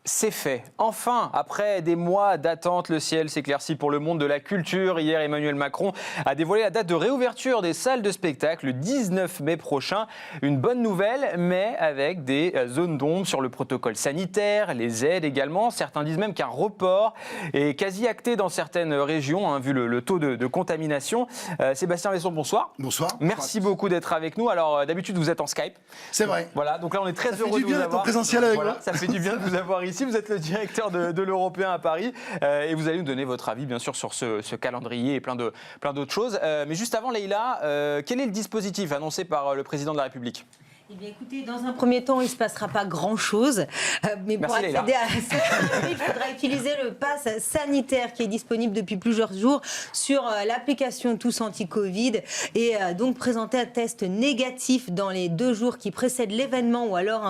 C'est fait. Enfin, après des mois d'attente, le ciel s'éclaircit pour le monde de la culture. Hier, Emmanuel Macron a dévoilé la date de réouverture des salles de spectacle le 19 mai prochain. Une bonne nouvelle, mais avec des zones d'ombre sur le protocole sanitaire, les aides également. Certains disent même qu'un report est quasi acté dans certaines régions, vu le taux de contamination. Sébastien Besson, bonsoir. Bonsoir. Merci beaucoup d'être avec nous. Alors, d'habitude, vous êtes en Skype. C'est vrai. Voilà, donc là, on est très heureux de vous avoir. Ça fait du bien d'être en présentiel avec vous. Ça fait du bien de vous avoir ici. Vous êtes le directeur de l'Européen à Paris et vous allez nous donner votre avis, bien sûr, sur ce calendrier et plein d'autres choses. Mais juste avant, Leïla, quel est le dispositif annoncé par le président de la République ? Eh bien, écoutez, dans un premier temps, il ne se passera pas grand-chose. Mais pour Merci, accéder à cette catégorie, il faudra utiliser le pass sanitaire qui est disponible depuis plusieurs jours sur l'application Tous Anti-Covid et donc présenter un test négatif dans les 2 jours qui précèdent l'événement ou alors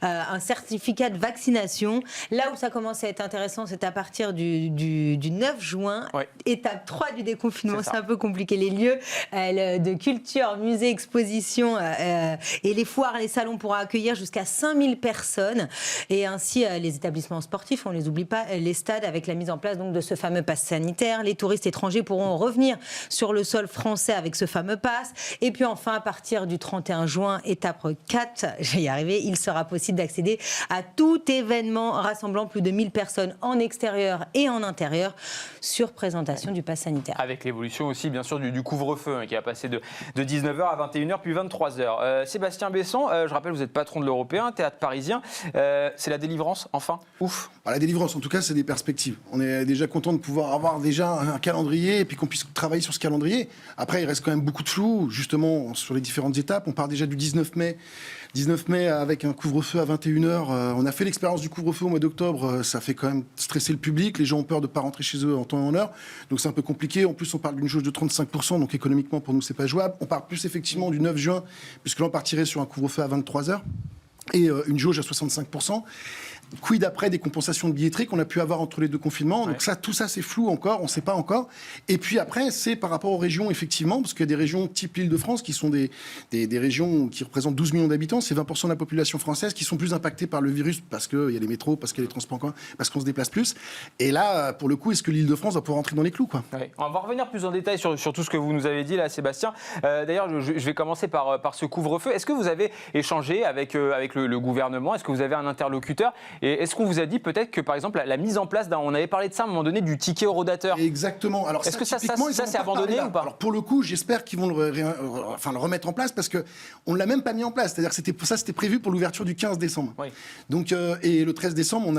un certificat de vaccination. Là où ça commence à être intéressant, c'est à partir du 9 juin, ouais. Étape 3 du déconfinement. C'est un peu compliqué. Les lieux de culture, musées, expositions et les foires, les salons pourront accueillir jusqu'à 5000 personnes. Et ainsi, les établissements sportifs, on ne les oublie pas, les stades, avec la mise en place donc, de ce fameux pass sanitaire. Les touristes étrangers pourront revenir sur le sol français avec ce fameux pass. Et puis enfin, à partir du 31 juin, étape 4, je vais y arriver, il sera possible d'accéder à tout événement rassemblant plus de 1000 personnes en extérieur et en intérieur sur présentation du pass sanitaire. Avec l'évolution aussi, bien sûr, du couvre-feu qui a passé de 19h à 21h puis 23h. Sébastien Besson, je rappelle, vous êtes patron de l'Européen, théâtre parisien. C'est la délivrance, enfin. Ouf. La délivrance, en tout cas, c'est des perspectives. On est déjà content de pouvoir avoir déjà un calendrier et puis qu'on puisse travailler sur ce calendrier. Après, il reste quand même beaucoup de flou, justement, sur les différentes étapes. On part déjà du 19 mai. 19 mai avec un couvre-feu à 21h. On a fait l'expérience du couvre-feu au mois d'octobre. Ça fait quand même stresser le public. Les gens ont peur de ne pas rentrer chez eux en temps et en heure. Donc c'est un peu compliqué. En plus, on parle d'une jauge de 35%. Donc économiquement, pour nous, c'est pas jouable. On part plus effectivement du 9 juin, puisque là, on partirait sur un couvre-feu à 23h et une jauge à 65%. Quid après des compensations de billetterie qu'on a pu avoir entre les 2 confinements. Donc tout ça, c'est flou encore, on ne sait pas encore. Et puis après, c'est par rapport aux régions, effectivement, parce qu'il y a des régions type l'Île-de-France qui sont des régions qui représentent 12 millions d'habitants, c'est 20% de la population française qui sont plus impactées par le virus parce qu'il y a les métros, parce qu'il y a les transports en commun, parce qu'on se déplace plus. Et là, pour le coup, est-ce que l'Île-de-France va pouvoir entrer dans les clous, quoi ? Ouais. On va revenir plus en détail sur tout ce que vous nous avez dit là, Sébastien. D'ailleurs, je vais commencer par ce couvre-feu. Est-ce que vous avez échangé avec le gouvernement ? Est-ce que vous avez un interlocuteur ? Et est-ce qu'on vous a dit peut-être que, par exemple, la mise en place on avait parlé de ça à un moment donné, du ticket horodateur ? Exactement. Alors, est-ce que ça c'est abandonné ou pas ? Alors, pour le coup, j'espère qu'ils vont le remettre en place parce qu'on ne l'a même pas mis en place. C'est-à-dire que c'était prévu pour l'ouverture du 15 décembre. Oui. Donc, et le 13 décembre, on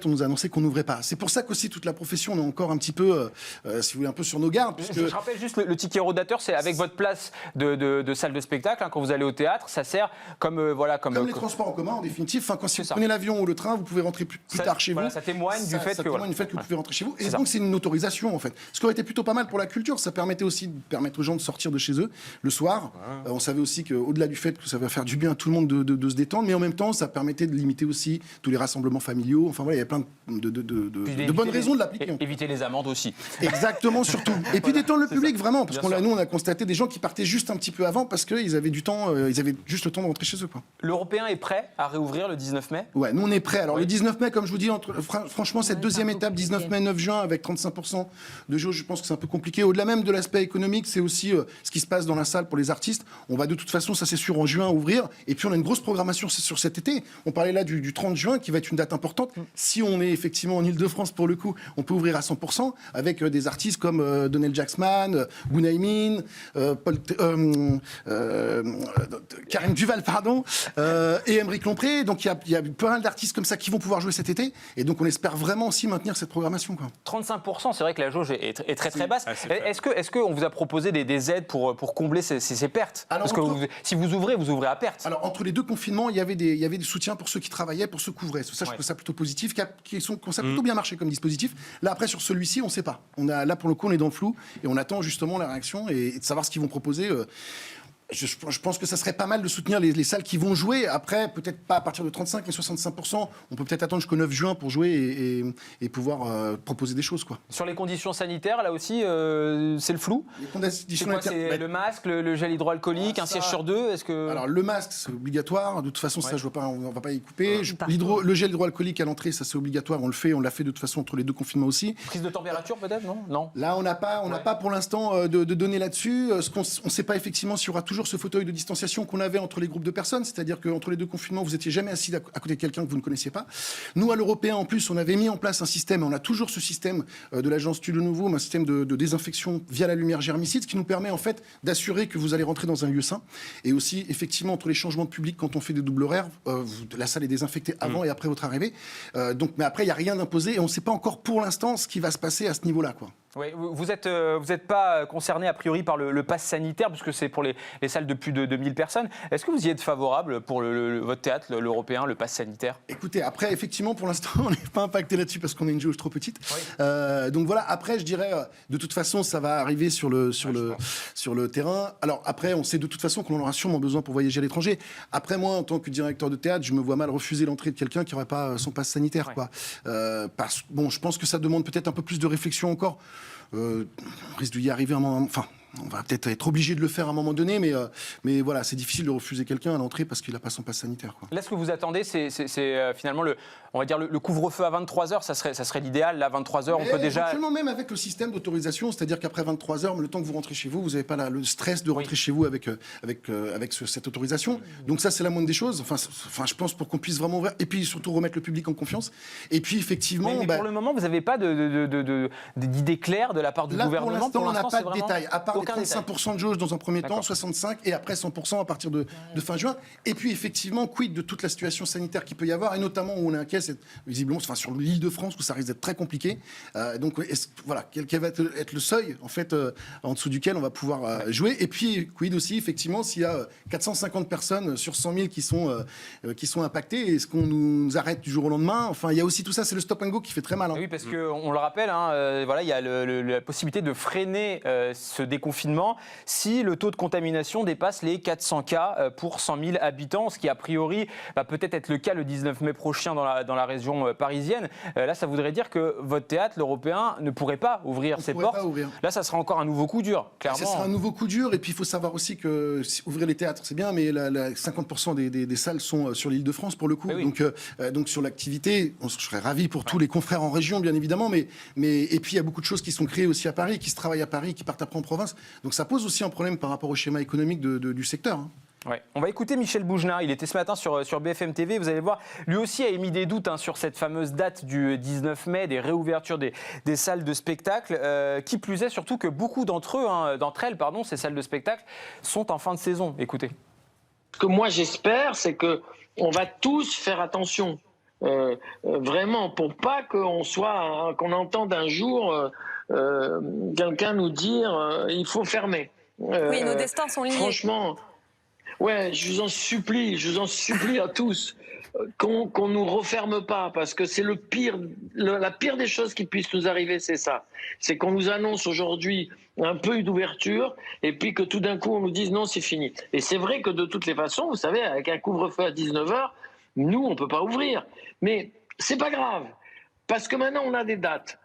nous a annoncé qu'on n'ouvrait pas. C'est pour ça qu'aussi toute la profession, on est encore un petit peu, si vous voulez, un peu sur nos gardes. Puisque... Je rappelle juste, le ticket horodateur, c'est avec votre place de salle de spectacle. Quand vous allez au théâtre, ça sert comme les transports en commun, en définitive. Quand si vous prenez l'avion ou le train, vous pouvez rentrer plus tard chez vous. Ça témoigne du fait que vous pouvez rentrer chez vous. Et donc, c'est une autorisation, en fait. Ce qui aurait été plutôt pas mal pour la culture. Ça permettait aussi de permettre aux gens de sortir de chez eux le soir. On savait aussi qu'au-delà du fait que ça va faire du bien à tout le monde de se détendre, mais en même temps, ça permettait de limiter aussi tous les rassemblements familiaux. Enfin, voilà, il y a plein de bonnes raisons de l'appliquer. Éviter les amendes aussi. Exactement, surtout. Et puis détendre le public, vraiment. Parce nous, on a constaté des gens qui partaient juste un petit peu avant parce qu'ils avaient du temps, ils avaient juste le temps de rentrer chez eux, quoi. L'Européen est prêt à réouvrir le 19 mai ? Ouais, nous, on est prêt. Alors, le 19 mai, comme je vous dis, franchement, cette deuxième étape, 19 mai, 9 juin, avec 35% de jauge, je pense que c'est un peu compliqué. Au-delà même de l'aspect économique, c'est aussi ce qui se passe dans la salle pour les artistes. On va de toute façon, ça c'est sûr, en juin ouvrir. Et puis on a une grosse programmation sur cet été. On parlait là du 30 juin, qui va être une date importante. Si on est effectivement en Ile-de-France, pour le coup, on peut ouvrir à 100%, avec des artistes comme Donald Jacksman, Bunaimin, Karim Duval, pardon, et Aymeric Lompré. Donc il y a pas mal d'artistes comme ça qui vont pouvoir jouer cet été. Et donc on espère vraiment aussi maintenir cette programmation, quoi. 35%, c'est vrai que la jauge est très très basse. Est-ce qu'on vous a proposé des aides pour combler ces pertes ? Alors, parce que si vous ouvrez à perte. Alors entre les 2 confinements, il y avait des soutiens pour ceux qui travaillaient, pour ceux qui couvraient. Ça, je trouve ça plutôt positif, qui ont plutôt bien marché comme dispositif. Là après, sur celui-ci, on ne sait pas. Là pour le coup, on est dans le flou et on attend justement la réaction et de savoir ce qu'ils vont proposer. Je pense que ça serait pas mal de soutenir les salles qui vont jouer. Après, peut-être pas à partir de 35 mais 65%. On peut peut-être attendre jusqu'au 9 juin pour jouer et pouvoir proposer des choses, quoi. Sur les conditions sanitaires, là aussi, c'est le flou. C'est quoi, c'est le masque, le gel hydroalcoolique, un siège sur deux, est-ce que... Alors, le masque, c'est obligatoire. De toute façon, ça, on ne va pas y couper. Ouais. Le gel hydroalcoolique à l'entrée, ça, c'est obligatoire. On le fait. On l'a fait de toute façon entre les 2 confinements aussi. Prise de température, peut-être, non. Là, on n'a pas pour l'instant de données là-dessus. On ne sait pas effectivement s'il y aura toujours ce fauteuil de distanciation qu'on avait entre les groupes de personnes, c'est-à-dire qu'entre les 2 confinements, vous n'étiez jamais assis à côté de quelqu'un que vous ne connaissiez pas. Nous, à l'Européen, en plus, on avait mis en place un système, et on a toujours ce système de l'agence Studio Nouveau, un système de désinfection via la lumière germicide, ce qui nous permet en fait d'assurer que vous allez rentrer dans un lieu sain. Et aussi, effectivement, entre les changements de public, quand on fait des doubles horaires, la salle est désinfectée avant et après votre arrivée. Mais après, il n'y a rien d'imposé et on ne sait pas encore pour l'instant ce qui va se passer à ce niveau-là, quoi. Oui, vous êtes pas concerné a priori par le pass sanitaire, puisque c'est pour les salles de plus de 2000 personnes. Est-ce que vous y êtes favorable pour votre théâtre, l'Européen, le pass sanitaire? Écoutez, après, effectivement, pour l'instant, on n'est pas impacté là-dessus parce qu'on est une jauge trop petite. Oui. Donc voilà, après, je dirais, de toute façon, ça va arriver sur le terrain. Alors après, on sait de toute façon qu'on en aura sûrement besoin pour voyager à l'étranger. Après, moi, en tant que directeur de théâtre, je me vois mal refuser l'entrée de quelqu'un qui n'aurait pas son pass sanitaire, quoi. Je pense que ça demande peut-être un peu plus de réflexion encore. On risque d'y arriver un moment. Enfin, on va peut-être être obligé de le faire à un moment donné, mais voilà, c'est difficile de refuser quelqu'un à l'entrée parce qu'il n'a pas son pass sanitaire, quoi. Là, ce que vous attendez, c'est finalement on va dire le couvre-feu à 23h, ça serait l'idéal. Là, 23h, on peut déjà... Actuellement, même avec le système d'autorisation, c'est-à-dire qu'après 23h, le temps que vous rentrez chez vous, vous n'avez pas le stress de rentrer chez vous avec cette autorisation. Donc ça, c'est la moindre des choses. Enfin, je pense pour qu'on puisse vraiment ouvrir, et puis surtout remettre le public en confiance. Et puis, effectivement... Mais pour le moment, vous n'avez pas d'idée claire de la part du gouvernement? Pour l'instant, on n'a pas de détails, à part les aucun 35% de jauge dans un premier temps, 65% et après 100% à partir de fin juin. Et puis, effectivement, quid de toute la situation sanitaire qu'il peut y avoir, et notamment où on est inquiet, c'est visiblement sur l'île de France où ça risque d'être très compliqué. Donc, voilà, quel va être le seuil, en fait, en dessous duquel on va pouvoir jouer. Et puis, quid aussi, effectivement, s'il y a 450 personnes sur 100 000 qui sont impactées, est-ce qu'on nous arrête du jour au lendemain? Enfin, il y a aussi tout ça, c'est le stop and go qui fait très mal. Hein. Oui, parce qu'on le rappelle, voilà, il y a la possibilité de freiner ce déconfinement si le taux de contamination dépasse les 400 cas pour 100 000 habitants, ce qui a priori va peut-être être le cas le 19 mai prochain dans la région parisienne. Là, ça voudrait dire que votre théâtre, l'Européen, ne pourrait pas ouvrir ses portes. Là, ça sera encore un nouveau coup dur, clairement. Ça sera un nouveau coup dur, et puis il faut savoir aussi que ouvrir les théâtres, c'est bien, mais 50% des salles sont sur l'île de France, pour le coup. Oui. Donc sur l'activité, je serais ravi pour tous les confrères en région, bien évidemment, et puis il y a beaucoup de choses qui sont créées aussi à Paris, qui se travaillent à Paris, qui partent après en province. Donc ça pose aussi un problème par rapport au schéma économique du secteur. Hein. Ouais. On va écouter Michel Bougenat, il était ce matin sur BFM TV, vous allez voir, lui aussi a émis des doutes sur cette fameuse date du 19 mai, des réouvertures des salles de spectacle, qui plus est surtout que beaucoup d'entre elles, ces salles de spectacle, sont en fin de saison. Écoutez. Ce que moi j'espère, c'est qu'on va tous faire attention, vraiment, pour pas qu'on entende un jour quelqu'un nous dire il faut fermer. Oui, nos destins sont liés. Franchement, ouais, je vous en supplie à tous qu'on nous referme pas, parce que c'est la pire des choses qui puisse nous arriver, c'est ça. C'est qu'on nous annonce aujourd'hui un peu d'ouverture et puis que tout d'un coup on nous dise non, c'est fini. Et c'est vrai que de toutes les façons, vous savez, avec un couvre-feu à 19h, nous on peut pas ouvrir. Mais c'est pas grave, parce que maintenant on a des dates.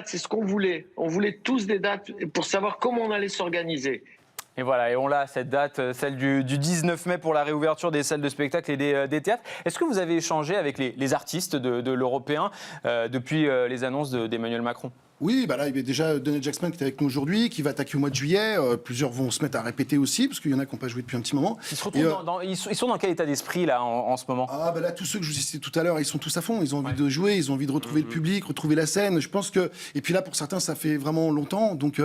C'est ce qu'on voulait. On voulait tous des dates pour savoir comment on allait s'organiser. Et voilà, et on l'a, cette date, celle du 19 mai pour la réouverture des salles de spectacle et des théâtres. Est-ce que vous avez échangé avec les artistes de l'Européen depuis les annonces d'Emmanuel Macron ? Oui, là, il y a déjà Donald Jackson qui est avec nous aujourd'hui, qui va attaquer au mois de juillet. Plusieurs vont se mettre à répéter aussi, parce qu'il y en a qui n'ont pas joué depuis un petit moment. Ils sont dans quel état d'esprit, là, en ce moment ? Là, tous ceux que je vous citais tout à l'heure, ils sont tous à fond. Ils ont envie de jouer, ils ont envie de retrouver le public, retrouver la scène. Je pense que... Et puis là, pour certains, ça fait vraiment longtemps. Donc,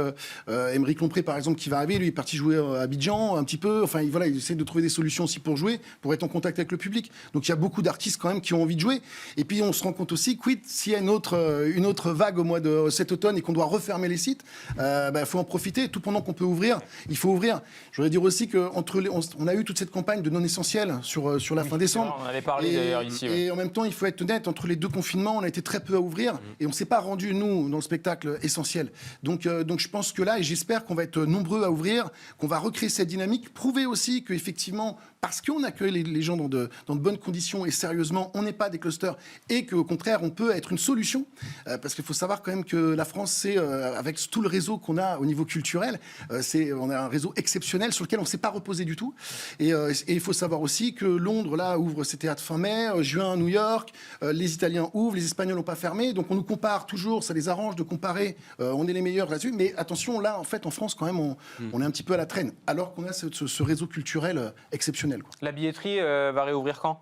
Émeric Lompré, par exemple, qui va arriver, lui, est parti jouer à Abidjan un petit peu. Enfin, voilà, il essaie de trouver des solutions aussi pour jouer, pour être en contact avec le public. Donc, il y a beaucoup d'artistes, quand même, qui ont envie de jouer. Et puis, on se rend compte aussi, quid, s'il y a une autre vague au mois de septembre, cet automne et qu'on doit refermer les sites, faut en profiter. Tout pendant qu'on peut ouvrir, il faut ouvrir. Je voudrais dire aussi qu'on a eu toute cette campagne de non essentiel sur la fin décembre. On en avait parlé d'ailleurs ici. Et en même temps, il faut être honnête, entre les deux confinements, on a été très peu à ouvrir et on ne s'est pas rendu, nous, dans le spectacle essentiel. Donc je pense que là, et j'espère qu'on va être nombreux à ouvrir, qu'on va recréer cette dynamique, prouver aussi qu'effectivement, parce qu'on accueille les gens dans de bonnes conditions et sérieusement, on n'est pas des clusters et qu'au contraire, on peut être une solution. Parce qu'il faut savoir quand même que la France, c'est, avec tout le réseau qu'on a au niveau culturel, on a un réseau exceptionnel sur lequel on ne s'est pas reposé du tout. Et il faut savoir aussi que Londres, là, ouvre ses théâtres fin mai, juin à New York, les Italiens ouvrent, les Espagnols n'ont pas fermé. Donc on nous compare toujours, ça les arrange de comparer, on est les meilleurs là-dessus. Mais attention, là, en fait, en France, quand même, on est un petit peu à la traîne, alors qu'on a ce réseau culturel exceptionnel. Quoi. La billetterie va réouvrir quand ?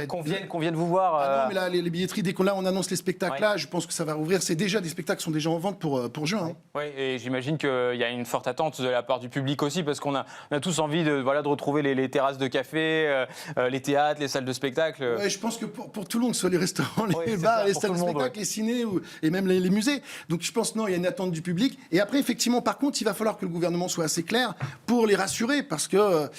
Qu'on vienne vous voir. Non, mais là, les billetteries, dès qu'on annonce les spectacles, là, je pense que ça va rouvrir. C'est déjà des spectacles qui sont déjà en vente pour juin. Oui, et j'imagine qu'il y a une forte attente de la part du public aussi, parce qu'on a tous envie de retrouver les terrasses de café, les théâtres, les salles de spectacle. Ouais, je pense que pour tout le monde, que ce soit les restaurants, les bars, les salles de spectacle, les ciné et même les musées. Donc je pense, non, il y a une attente du public. Et après, effectivement, par contre, il va falloir que le gouvernement soit assez clair pour les rassurer, parce que,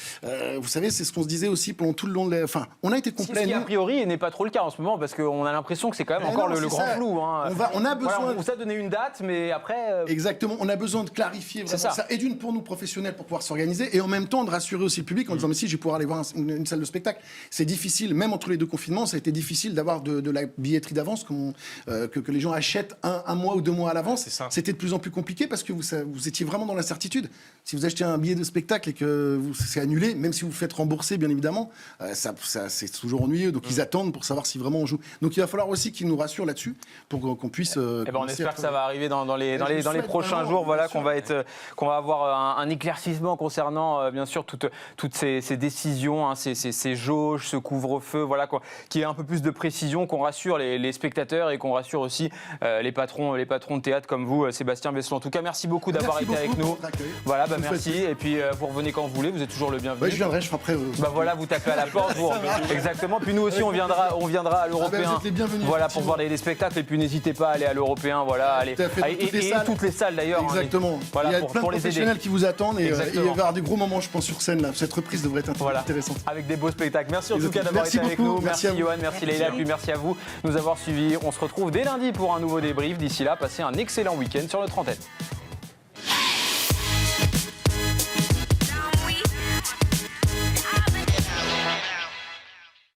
vous savez, c'est ce qu'on se disait aussi pendant tout le long de Enfin, on a été complet. Ce qui, a priori, n'est pas trop le cas en ce moment, parce qu'on a l'impression que c'est quand même encore le grand flou. Hein. On a besoin. Voilà, on vous a donné une date, mais après. Exactement, on a besoin de clarifier vraiment ça. Et d'une pour nous professionnels pour pouvoir s'organiser, et en même temps de rassurer aussi le public en disant mais si je vais pouvoir aller voir une salle de spectacle. C'est difficile, même entre les deux confinements, ça a été difficile d'avoir de la billetterie d'avance, que les gens achètent un mois ou 2 mois à l'avance. C'était de plus en plus compliqué parce que vous étiez vraiment dans l'incertitude. Si vous achetez un billet de spectacle et que c'est annulé, même si vous vous faites rembourser, bien évidemment, c'est toujours ennuyeux. Donc ils attendent pour savoir si vraiment on joue. Donc il va falloir aussi qu'ils nous rassurent là-dessus pour qu'on puisse. On espère que ça va arriver dans les prochains jours. Voilà, qu'on va avoir un éclaircissement concernant bien sûr toutes ces décisions, hein, ces jauges, ce couvre-feu, voilà, qu'il y ait un peu plus de précision, qu'on rassure les spectateurs et qu'on rassure aussi les patrons de théâtre comme vous, Sébastien Besselon. En tout cas, merci beaucoup d'avoir été avec nous. Voilà, merci. Et puis vous revenez quand vous voulez. Vous êtes toujours le bienvenu. Je viendrai, je ferai après. Voilà, vous tapez à la porte. Exactement. Puis nous aussi, on viendra à l'Européen. Voilà, pour voir les spectacles. Et puis n'hésitez pas à aller à l'Européen. Voilà, allez. Et toutes les salles d'ailleurs. Exactement. Voilà, il y a plein de professionnels qui vous attendent et il va y avoir des gros moments, je pense, sur scène. Là. Cette reprise devrait être intéressante. Avec des beaux spectacles. Merci en tout cas d'avoir été avec nous. Merci Yoann, merci Leïla, puis merci à vous de nous avoir suivis. On se retrouve dès lundi pour un nouveau débrief. D'ici là, passez un excellent week-end sur notre antenne.